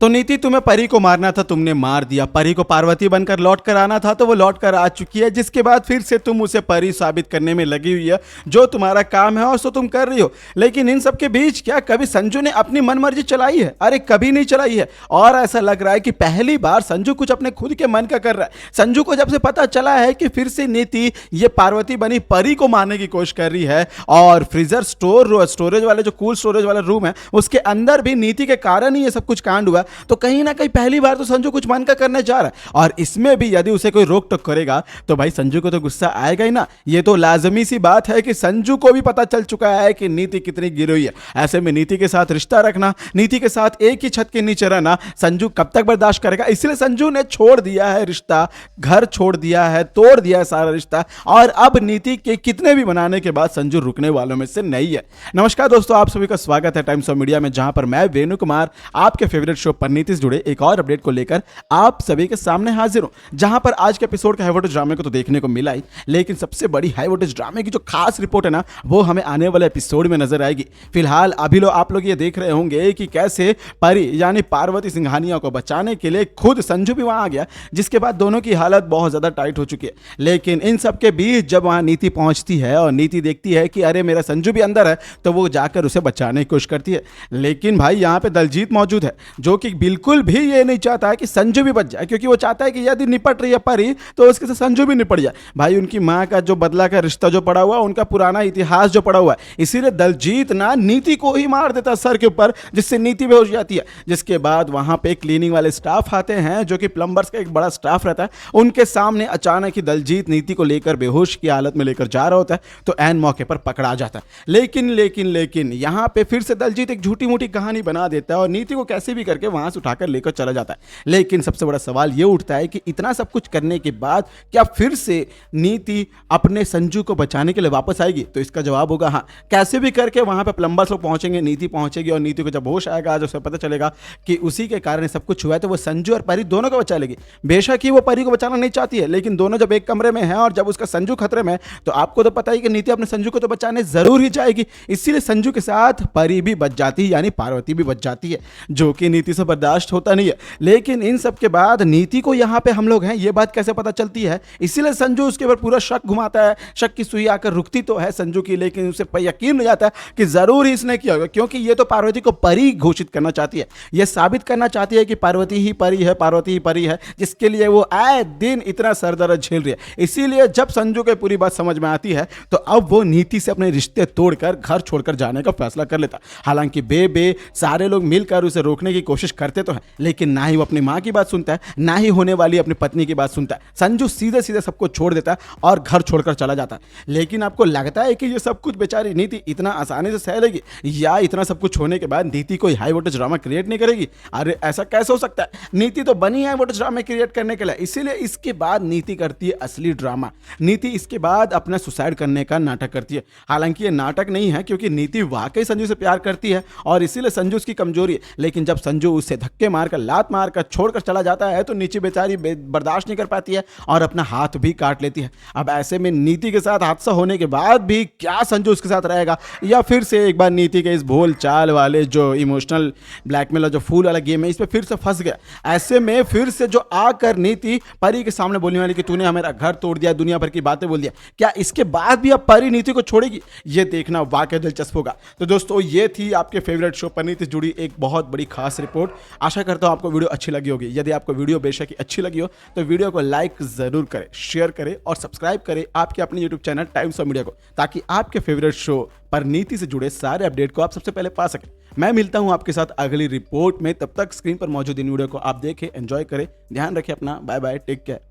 तो नीति, तुम्हें परी को मारना था, तुमने मार दिया। परी को पार्वती बनकर लौट कर आना था तो वो लौट कर आ चुकी है, जिसके बाद फिर से तुम उसे परी साबित करने में लगी हुई है, जो तुम्हारा काम है और सो तुम कर रही हो। लेकिन इन सब के बीच क्या कभी संजू ने अपनी मनमर्जी चलाई है? अरे कभी नहीं चलाई है। और ऐसा लग रहा है कि पहली बार संजू कुछ अपने खुद के मन का कर रहा है। संजू को जब से पता चला है कि फिर से नीति ये पार्वती बनी परी को मारने की कोशिश कर रही है, और फ्रीजर स्टोरेज वाले जो कूल स्टोरेज वाला रूम है उसके अंदर भी नीति के कारण ही ये सब कुछ कांड हुआ, तो कहीं ना कहीं पहली बार तो संजू कुछ मन का करने जा रहा है। और इसमें भी यदि उसे कोई रोक टोक करेगा तो भाई संजू को तो गुस्सा आएगा ही ना। ये तो लाजमी सी बात है कि संजू को भी पता चल चुका है कि नीति कितनी गिरोही है। ऐसे में नीति के साथ रिश्ता रखना, नीति के साथ एक ही छत के नीचे रहना संजू कब तक बर्दाश्त करेगा? इसलिए संजू ने छोड़ दिया है रिश्ता, घर छोड़ दिया है, तोड़ दिया है सारा रिश्ता। और अब नीति के कितने भी मनाने के बाद संजू रुकने वालों में से नहीं है। नमस्कार दोस्तों, आप सभी का स्वागत है टाइम्स ऑफ मीडिया में, जहां पर मैं वेणु कुमार आपके फेवरेट शो पर नीति से जुड़े एक और अपडेट को लेकर आप सभी के सामने हाजिर हूं। जहां पर आज के एपिसोड का हाई वोल्टेज ड्रामे को तो देखने को मिला ही, लेकिन सबसे बड़ी हाई वोल्टेज ड्रामे की जो खास रिपोर्ट है ना, वो हमें आने वाले एपिसोड में नजर आएगी। फिलहाल अभी आप लोग ये देख रहे होंगे कि कैसे परी यानी पार्वती सिंघानिया को बचाने के लिए खुद संजू भी वहां आ गया, जिसके बाद दोनों की हालत बहुत ज्यादा टाइट हो चुकी है। लेकिन इन सब के बीच जब वहां नीति पहुंचती है और नीति देखती है कि अरे मेरा संजू भी अंदर है, तो वो जाकर उसे बचाने की कोशिश करती है। लेकिन भाई यहाँ पे दलजीत मौजूद है, जो कि बिल्कुल भी ये नहीं चाहता है कि संजू भी बच जाए, क्योंकि वो चाहता है कि यदि निपट रही है परी तो उसके साथ संजू भी निपट जाए। भाई उनकी माँ का जो बदला का रिश्ता जो पड़ा हुआ, उनका पुराना इतिहास जो पड़ा हुआ है, इसीलिए दलजीत ना नीति को ही मार देता सर के ऊपर, जिससे नीति बेहोश हो जाती है। जिसके बाद वहां पे क्लीनिंग वाले स्टाफ आते हैं, जो कि प्लम्बर्स का एक बड़ा स्टाफ रहता है। उनके सामने अचानक ही दलजीत नीति को लेकर बेहोश की हालत में लेकर जा रहा होता है, तो ऐन मौके पर पकड़ा जाता है। लेकिन यहां पे फिर से दलजीत एक झूठी मूठी कहानी बना देता है और नीति को कैसे भी करके वहां से उठाकर लेकर चला जाता है। लेकिन सबसे बड़ा सवाल यह उठता है कि इतना सब कुछ करने के बाद क्या फिर से नीति अपने संजू को बचाने के लिए वापस आएगी? तो इसका जवाब होगा हाँ। कैसे भी करके वहां पे प्लम्बर्स लोग पहुंचेंगे, नीति पहुंचेगी, और नीति को जब होश आएगा, जब उसे पता चलेगा कि उसी के कारण सब कुछ हुआ है, तो वो संजू और परी दोनों को बचा लेगी। बेशक ही वो परी को बचाना नहीं चाहती है, लेकिन दोनों जब एक कमरे में हैं और जब उसका संजू खतरे में, तो आपको तो पता ही कि नीति अपने संजू को तो बचाने जरूर ही जाएगी। इसीलिए संजू के साथ परी भी बच जाती है, यानी पार्वती भी बच जाती है, जो कि नीति से बर्दाश्त होता नहीं है। लेकिन इन सब के बाद नीति को यहाँ पे हम लोग हैं ये बात कैसे पता चलती है? इसीलिए संजू उसके ऊपर पूरा शक घुमाता है। शक की सुई आकर रुकती तो है संजू की, लेकिन उसे यकीन हो जाता है कि जरूर ही इसने किया होगा, क्योंकि ये तो पार्वती को परी घोषित करना चाहती है। यह साबित करना चाहती है कि पार्वती ही परी है, पार्वती ही परी है, जिसके लिए वो आए दिन इतना सरदर्द झेल रही है। इसीलिए जब संजू को पूरी बात समझ में आती है, तो अब वो नीति से अपने रिश्ते तोड़कर घर छोड़कर जाने का फैसला कर लेता। हालांकि बे सारे लोग मिलकर उसे रोकने की कोशिश करते तो हैं, लेकिन ना ही वो अपनी मां की बात सुनता है, ना ही होने वाली अपनी पत्नी की बात सुनता है। संजू सीधे सीधे सबको छोड़ देता है और घर छोड़कर चला जाता है। लेकिन आपको लगता है कि ये सब कुछ बेचारी नीति इतना आसानी से सह लेगी, या इतना सब कुछ होने के बाद नीति कोई हाई वोल्टेज ड्रामा क्रिएट नहीं करेगी? अरे ऐसा कैसे हो सकता है? नीति तो बनी है वोल्टेज ड्रामा क्रिएट करने के लिए। इसीलिए इसके बाद नीति करती है असली ड्रामा। नीति इसके बाद अपना सुसाइड करने का नाटक करती है। हालांकि ये नाटक नहीं है, क्योंकि नीति वाकई संजू से प्यार करती है और इसीलिए संजू उसकी कमजोरी है। लेकिन जब संजू उसे धक्के मारकर, लात मारकर छोड़कर चला जाता है, तो नीचे बेचारी बर्दाश्त नहीं कर पाती है और अपना हाथ भी काट लेती है। अब ऐसे में नीति के साथ हादसा होने के बाद भी क्या संजू उसके साथ रहेगा, या फिर से एक बार नीति के इस भोल चाल वाले जो इमोशनल ब्लैकमेल और जो फूल वाला गेम है, इस पे फिर से फंस गया? ऐसे में फिर से जो आकर नीति परी के सामने बोलने वाली कि तूने हमारा घर तोड़ दिया, दुनिया भर की बातें बोल दिया, क्या इसके बाद भी अब परी नीति को छोड़ेगी? ये देखना वाकई दिलचस्प होगा। तो दोस्तों, ये थी आपके फेवरेट शो पर नीति से जुड़ी एक बहुत बड़ी खास रिपोर्ट। आशा करता हूं आपको वीडियो अच्छी लगी होगी। यदि आपको वीडियो बेशक ही अच्छी लगी हो तो वीडियो को लाइक जरूर करें, शेयर करें और सब्सक्राइब करें आपके अपने YouTube channel times of media को, ताकि आपके फेवरेट शो पर नीति से जुड़े सारे अपडेट को आप सबसे पहले पा सकें। मैं मिलता हूं आपके साथ अगली रिपोर्ट में। तब तक स्क्रीन पर मौजूद इन वीडियो को आप देखें, एंजॉय करें, ध्यान रखें अपना। Bye bye, take care.